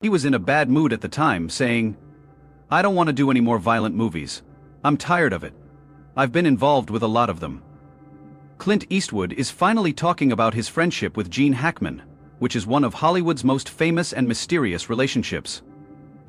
He was in a bad mood at the time, saying, "I don't want to do any more violent movies. I'm tired of it. I've been involved with a lot of them." Clint Eastwood is finally talking about his friendship with Gene Hackman, which is one of Hollywood's most famous and mysterious relationships.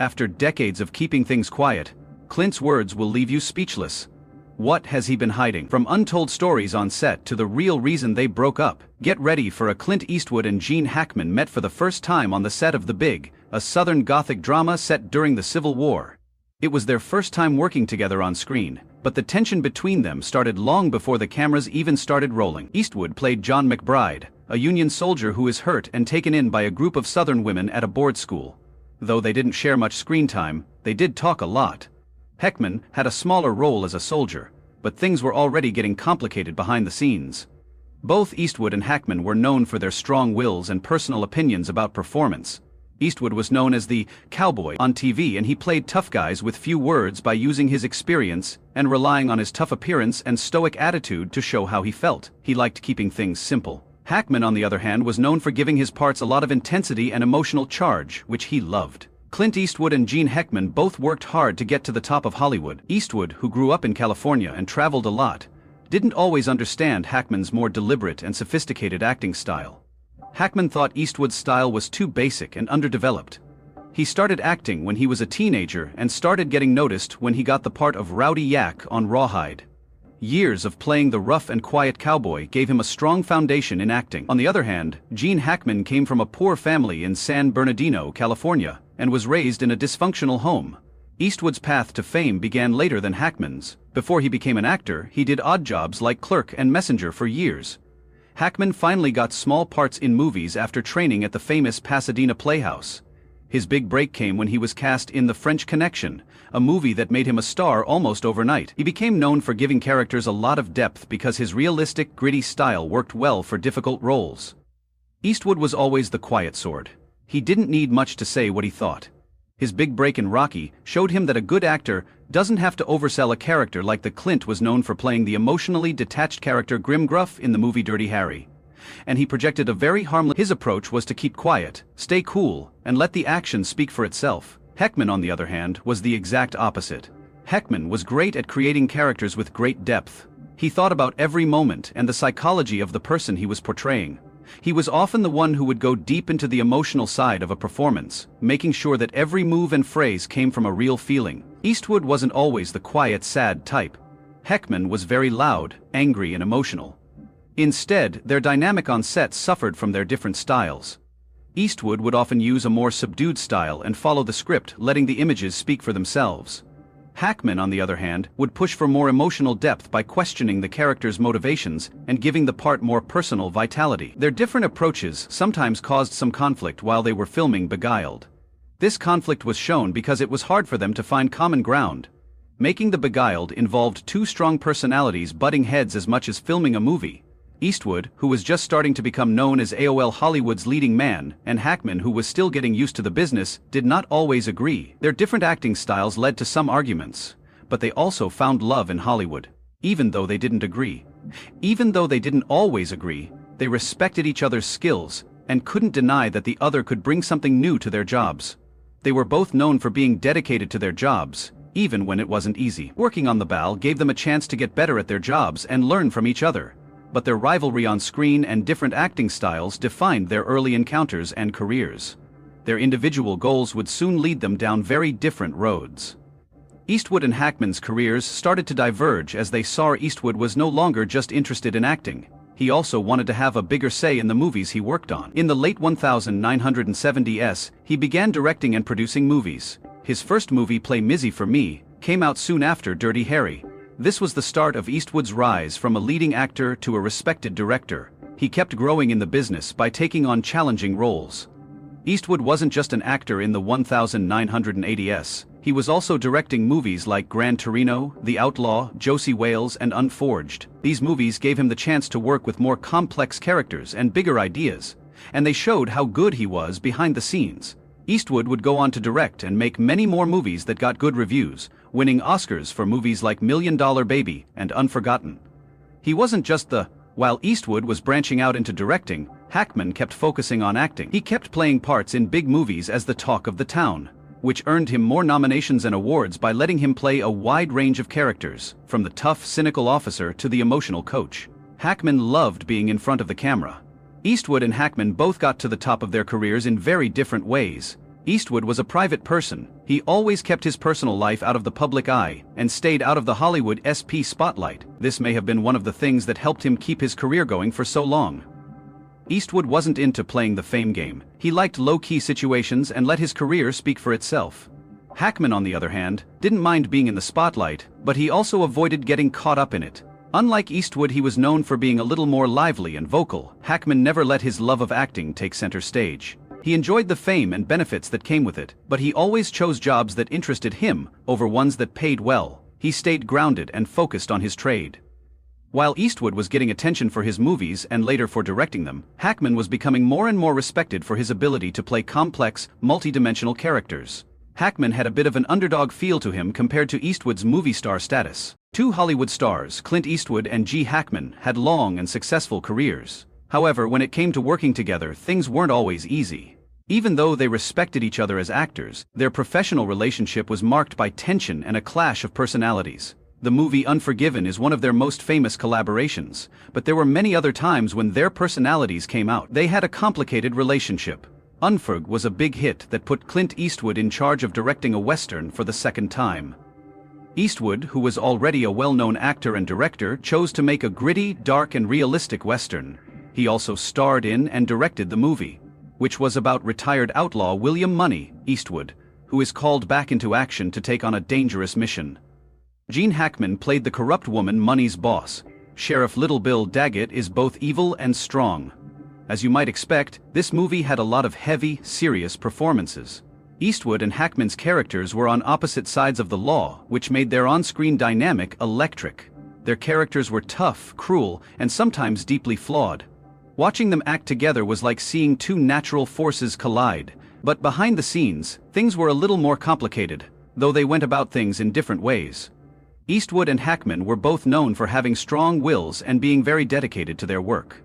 After decades of keeping things quiet, Clint's words will leave you speechless. What has he been hiding? From untold stories on set to the real reason they broke up, get ready for a Clint Eastwood and Gene Hackman met for the first time on the set of The Big, a Southern Gothic drama set during the Civil War. It was their first time working together on screen, but the tension between them started long before the cameras even started rolling. Eastwood played John McBride, a Union soldier who is hurt and taken in by a group of Southern women at a board school. Though they didn't share much screen time, they did talk a lot. Hackman had a smaller role as a soldier, but things were already getting complicated behind the scenes. Both Eastwood and Hackman were known for their strong wills and personal opinions about performance. Eastwood was known as the cowboy on TV, and he played tough guys with few words by using his experience and relying on his tough appearance and stoic attitude to show how he felt. He liked keeping things simple. Hackman, on the other hand, was known for giving his parts a lot of intensity and emotional charge, which he loved. Clint Eastwood and Gene Hackman both worked hard to get to the top of Hollywood. Eastwood, who grew up in California and traveled a lot, didn't always understand Hackman's more deliberate and sophisticated acting style. Hackman thought Eastwood's style was too basic and underdeveloped. He started acting when he was a teenager and started getting noticed when he got the part of Rowdy Yak on Rawhide. Years of playing the rough and quiet cowboy gave him a strong foundation in acting. On the other hand, Gene Hackman came from a poor family in San Bernardino, California, and was raised in a dysfunctional home. Eastwood's path to fame began later than Hackman's. Before he became an actor, he did odd jobs like clerk and messenger for years. Hackman finally got small parts in movies after training at the famous Pasadena Playhouse. His big break came when he was cast in The French Connection, a movie that made him a star almost overnight. He became known for giving characters a lot of depth because his realistic, gritty style worked well for difficult roles. Eastwood was always the quiet sort. He didn't need much to say what he thought. His big break in Rocky showed him that a good actor doesn't have to oversell a character like the Clint was known for playing the emotionally detached character Grim Gruff in the movie Dirty Harry. And he projected a very harmless. His approach was to keep quiet, stay cool, and let the action speak for itself. Hackman, on the other hand, was the exact opposite. Hackman was great at creating characters with great depth. He thought about every moment and the psychology of the person he was portraying. He was often the one who would go deep into the emotional side of a performance, making sure that every move and phrase came from a real feeling. Eastwood wasn't always the quiet, sad type. Hackman was very loud, angry, and emotional. Instead, their dynamic on set suffered from their different styles. Eastwood would often use a more subdued style and follow the script, letting the images speak for themselves. Hackman, on the other hand, would push for more emotional depth by questioning the character's motivations and giving the part more personal vitality. Their different approaches sometimes caused some conflict while they were filming Beguiled. This conflict was shown because it was hard for them to find common ground. Making The Beguiled involved two strong personalities butting heads as much as filming a movie. Eastwood, who was just starting to become known as AOL Hollywood's leading man, and Hackman, who was still getting used to the business, did not always agree. Their different acting styles led to some arguments, but they also found love in Hollywood. Even though they didn't agree. Even though they didn't always agree, they respected each other's skills and couldn't deny that the other could bring something new to their jobs. They were both known for being dedicated to their jobs, even when it wasn't easy. Working on The Ball gave them a chance to get better at their jobs and learn from each other. But their rivalry on screen and different acting styles defined their early encounters and careers. Their individual goals would soon lead them down very different roads. Eastwood and Hackman's careers started to diverge as they saw Eastwood was no longer just interested in acting. He also wanted to have a bigger say in the movies he worked on. In the late 1970s, he began directing and producing movies. His first movie, Play Mizzy for Me, came out soon after Dirty Harry. This was the start of Eastwood's rise from a leading actor to a respected director. He kept growing in the business by taking on challenging roles. Eastwood wasn't just an actor in the 1980s, he was also directing movies like Gran Torino, The Outlaw, Josie Wales, and Unforged. These movies gave him the chance to work with more complex characters and bigger ideas, and they showed how good he was behind the scenes. Eastwood would go on to direct and make many more movies that got good reviews, winning Oscars for movies like $1 Million Baby and Unforgotten. He wasn't just the. While Eastwood was branching out into directing, Hackman kept focusing on acting. He kept playing parts in big movies as the talk of the town, which earned him more nominations and awards by letting him play a wide range of characters, from the tough, cynical officer to the emotional coach. Hackman loved being in front of the camera. Eastwood and Hackman both got to the top of their careers in very different ways. Eastwood was a private person. He always kept his personal life out of the public eye and stayed out of the Hollywood SP spotlight. This may have been one of the things that helped him keep his career going for so long. Eastwood wasn't into playing the fame game. He liked low-key situations and let his career speak for itself. Hackman, on the other hand, didn't mind being in the spotlight, but he also avoided getting caught up in it. Unlike Eastwood, he was known for being a little more lively and vocal. Hackman never let his love of acting take center stage. He enjoyed the fame and benefits that came with it, but he always chose jobs that interested him over ones that paid well. He stayed grounded and focused on his trade. While Eastwood was getting attention for his movies and later for directing them, Hackman was becoming more and more respected for his ability to play complex, multi-dimensional characters. Hackman had a bit of an underdog feel to him compared to Eastwood's movie star status. Two Hollywood stars, Clint Eastwood and G. Hackman, had long and successful careers. However, when it came to working together, things weren't always easy. Even though they respected each other as actors, their professional relationship was marked by tension and a clash of personalities. The movie Unforgiven is one of their most famous collaborations, but there were many other times when their personalities came out. They had a complicated relationship. Unforg was a big hit that put Clint Eastwood in charge of directing a Western for the second time. Eastwood, who was already a well-known actor and director, chose to make a gritty, dark and realistic Western. He also starred in and directed the movie, which was about retired outlaw William "Money" Eastwood, who is called back into action to take on a dangerous mission. Gene Hackman played the corrupt woman Money's boss. Sheriff Little Bill Daggett is both evil and strong. As you might expect, this movie had a lot of heavy, serious performances. Eastwood and Hackman's characters were on opposite sides of the law, which made their on-screen dynamic electric. Their characters were tough, cruel, and sometimes deeply flawed. Watching them act together was like seeing two natural forces collide. But behind the scenes, things were a little more complicated, though they went about things in different ways. Eastwood and Hackman were both known for having strong wills and being very dedicated to their work.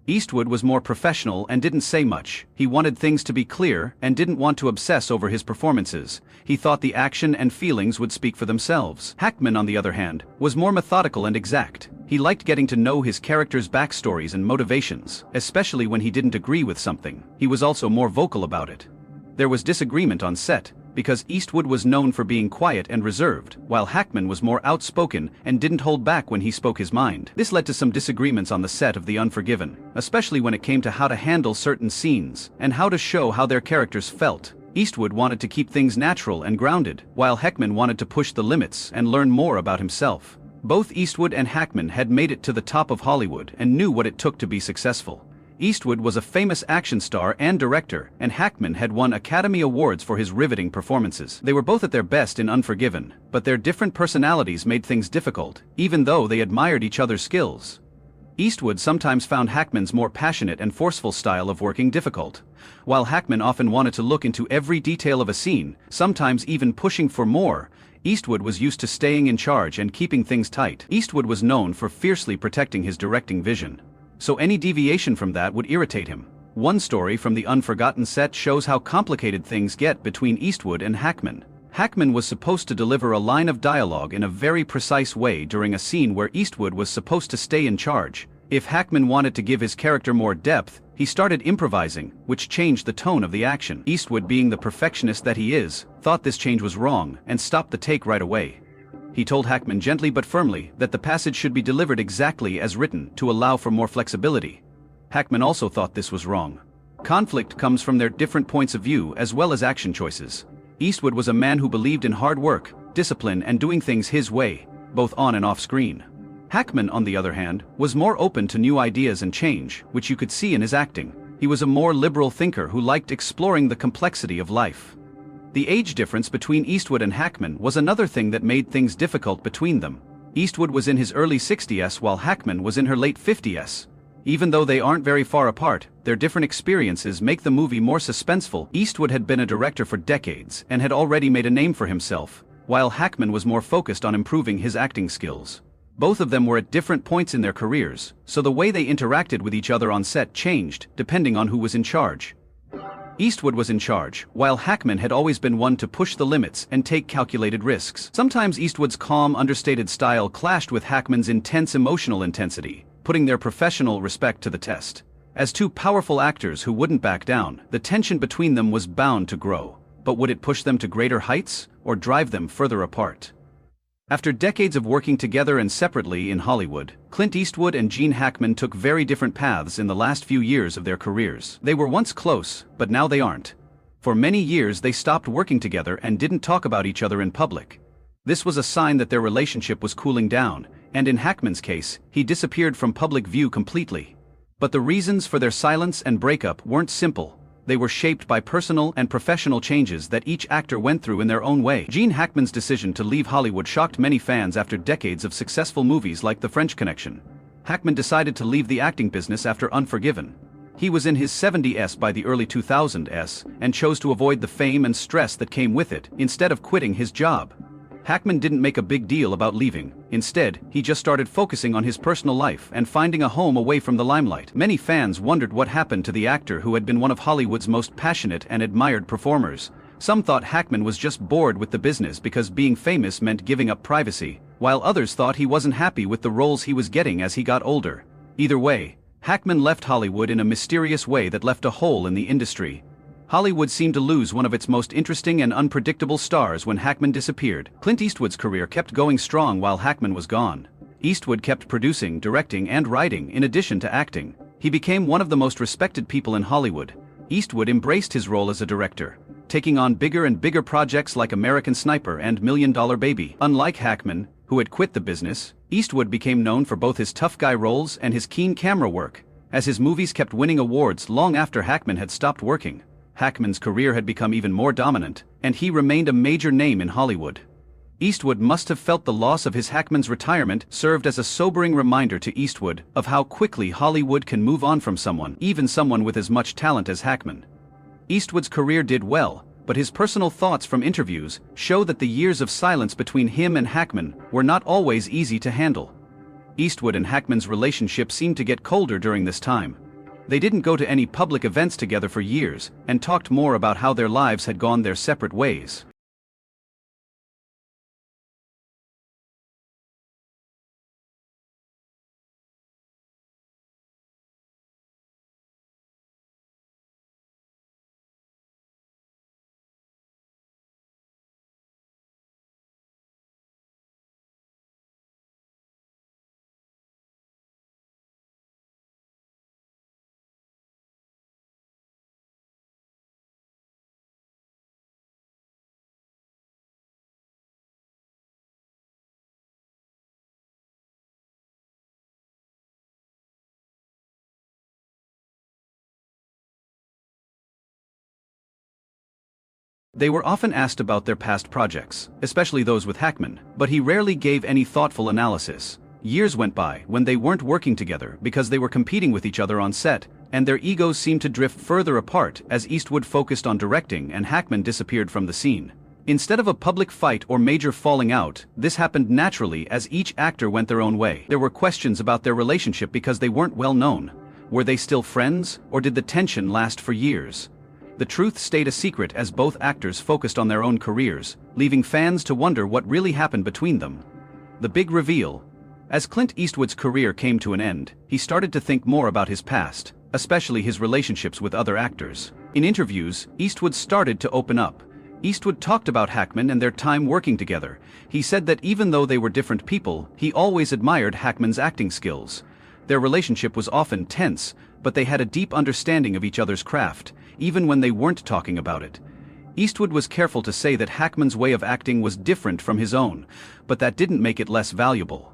Eastwood was more professional and didn't say much. He wanted things to be clear and didn't want to obsess over his performances. He thought the action and feelings would speak for themselves. Hackman, on the other hand, was more methodical and exact. He liked getting to know his characters' backstories and motivations, especially when he didn't agree with something. He was also more vocal about it. There was disagreement on set, because Eastwood was known for being quiet and reserved, while Hackman was more outspoken and didn't hold back when he spoke his mind. This led to some disagreements on the set of The Unforgiven, especially when it came to how to handle certain scenes and how to show how their characters felt. Eastwood wanted to keep things natural and grounded, while Hackman wanted to push the limits and learn more about himself. Both Eastwood and Hackman had made it to the top of Hollywood and knew what it took to be successful. Eastwood was a famous action star and director, and Hackman had won Academy Awards for his riveting performances. They were both at their best in Unforgiven, but their different personalities made things difficult, even though they admired each other's skills. Eastwood sometimes found Hackman's more passionate and forceful style of working difficult, while Hackman often wanted to look into every detail of a scene, sometimes even pushing for more. Eastwood was used to staying in charge and keeping things tight. Eastwood was known for fiercely protecting his directing vision, so any deviation from that would irritate him. One story from the Unforgotten set shows how complicated things get between Eastwood and Hackman. Hackman was supposed to deliver a line of dialogue in a very precise way during a scene where Eastwood was supposed to stay in charge. If Hackman wanted to give his character more depth, he started improvising, which changed the tone of the action. Eastwood, being the perfectionist that he is, thought this change was wrong and stopped the take right away. He told Hackman gently but firmly that the passage should be delivered exactly as written to allow for more flexibility. Hackman also thought this was wrong. Conflict comes from their different points of view as well as action choices. Eastwood was a man who believed in hard work, discipline and doing things his way, both on and off screen. Hackman, on the other hand, was more open to new ideas and change, which you could see in his acting. He was a more liberal thinker who liked exploring the complexity of life. The age difference between Eastwood and Hackman was another thing that made things difficult between them. Eastwood was in his early 60s while Hackman was in her late 50s. Even though they aren't very far apart, their different experiences make the movie more suspenseful. Eastwood had been a director for decades and had already made a name for himself, while Hackman was more focused on improving his acting skills. Both of them were at different points in their careers, so the way they interacted with each other on set changed depending on who was in charge. Eastwood was in charge, while Hackman had always been one to push the limits and take calculated risks. Sometimes Eastwood's calm, understated style clashed with Hackman's intense emotional intensity, putting their professional respect to the test. As two powerful actors who wouldn't back down, the tension between them was bound to grow. But would it push them to greater heights, or drive them further apart? After decades of working together and separately in Hollywood, Clint Eastwood and Gene Hackman took very different paths in the last few years of their careers. They were once close, but now they aren't. For many years they stopped working together and didn't talk about each other in public. This was a sign that their relationship was cooling down, and in Hackman's case, he disappeared from public view completely. But the reasons for their silence and breakup weren't simple. They were shaped by personal and professional changes that each actor went through in their own way. Gene Hackman's decision to leave Hollywood shocked many fans after decades of successful movies like The French Connection. Hackman decided to leave the acting business after Unforgiven. He was in his 70s by the early 2000s and chose to avoid the fame and stress that came with it instead of quitting his job. Hackman didn't make a big deal about leaving. Instead, he just started focusing on his personal life and finding a home away from the limelight. Many fans wondered what happened to the actor who had been one of Hollywood's most passionate and admired performers. Some thought Hackman was just bored with the business because being famous meant giving up privacy, while others thought he wasn't happy with the roles he was getting as he got older. Either way, Hackman left Hollywood in a mysterious way that left a hole in the industry. Hollywood seemed to lose one of its most interesting and unpredictable stars when Hackman disappeared. Clint Eastwood's career kept going strong while Hackman was gone. Eastwood kept producing, directing, and writing in addition to acting. He became one of the most respected people in Hollywood. Eastwood embraced his role as a director, taking on bigger and bigger projects like American Sniper and $1 Million Baby. Unlike Hackman, who had quit the business, Eastwood became known for both his tough guy roles and his keen camera work, as his movies kept winning awards long after Hackman had stopped working. Hackman's career had become even more dominant, and he remained a major name in Hollywood. Eastwood must have felt the loss of his Hackman's retirement served as a sobering reminder to Eastwood of how quickly Hollywood can move on from someone, even someone with as much talent as Hackman. Eastwood's career did well, but his personal thoughts from interviews show that the years of silence between him and Hackman were not always easy to handle. Eastwood and Hackman's relationship seemed to get colder during this time. They didn't go to any public events together for years, and talked more about how their lives had gone their separate ways. They were often asked about their past projects, especially those with Hackman, but he rarely gave any thoughtful analysis. Years went by when they weren't working together because they were competing with each other on set, and their egos seemed to drift further apart as Eastwood focused on directing and Hackman disappeared from the scene. Instead of a public fight or major falling out, this happened naturally as each actor went their own way. There were questions about their relationship because they weren't well known. Were they still friends, or did the tension last for years? The truth stayed a secret as both actors focused on their own careers, leaving fans to wonder what really happened between them. The big reveal. As Clint Eastwood's career came to an end, he started to think more about his past, especially his relationships with other actors. In interviews, Eastwood started to open up. Eastwood talked about Hackman and their time working together. He said that even though they were different people, he always admired Hackman's acting skills. Their relationship was often tense, but they had a deep understanding of each other's craft, even when they weren't talking about it. Eastwood was careful to say that Hackman's way of acting was different from his own, but that didn't make it less valuable.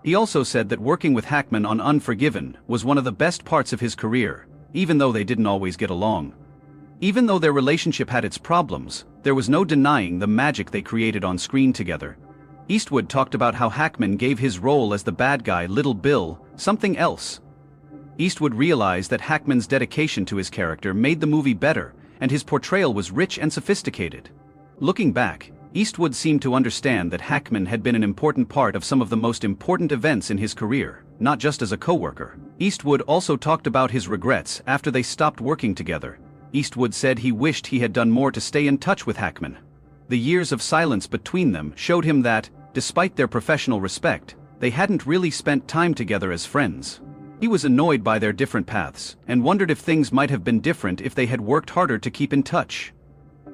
He also said that working with Hackman on Unforgiven was one of the best parts of his career, even though they didn't always get along. Even though their relationship had its problems, there was no denying the magic they created on screen together. Eastwood talked about how Hackman gave his role as the bad guy, Little Bill, something else. Eastwood realized that Hackman's dedication to his character made the movie better, and his portrayal was rich and sophisticated. Looking back, Eastwood seemed to understand that Hackman had been an important part of some of the most important events in his career, not just as a co-worker. Eastwood also talked about his regrets after they stopped working together. Eastwood said he wished he had done more to stay in touch with Hackman. The years of silence between them showed him that, despite their professional respect, they hadn't really spent time together as friends. He was annoyed by their different paths, and wondered if things might have been different if they had worked harder to keep in touch.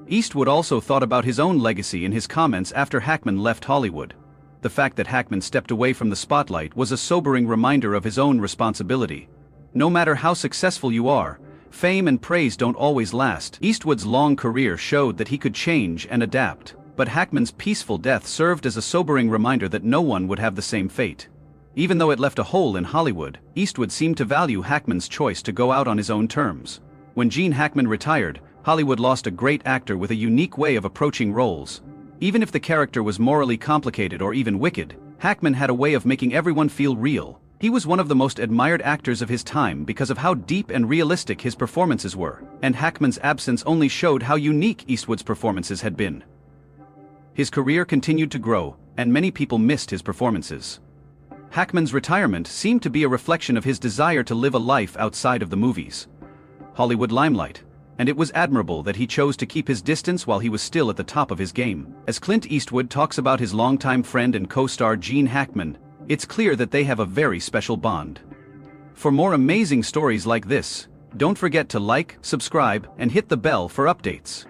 Eastwood also thought about his own legacy in his comments after Hackman left Hollywood. The fact that Hackman stepped away from the spotlight was a sobering reminder of his own responsibility. No matter how successful you are, fame and praise don't always last. Eastwood's long career showed that he could change and adapt, but Hackman's peaceful death served as a sobering reminder that no one would have the same fate. Even though it left a hole in Hollywood, Eastwood seemed to value Hackman's choice to go out on his own terms. When Gene Hackman retired, Hollywood lost a great actor with a unique way of approaching roles. Even if the character was morally complicated or even wicked, Hackman had a way of making everyone feel real. He was one of the most admired actors of his time because of how deep and realistic his performances were, and Hackman's absence only showed how unique Eastwood's performances had been. His career continued to grow, and many people missed his performances. Hackman's retirement seemed to be a reflection of his desire to live a life outside of the movies. Hollywood limelight. And it was admirable that he chose to keep his distance while he was still at the top of his game. As Clint Eastwood talks about his longtime friend and co-star Gene Hackman, it's clear that they have a very special bond. For more amazing stories like this, don't forget to like, subscribe, and hit the bell for updates.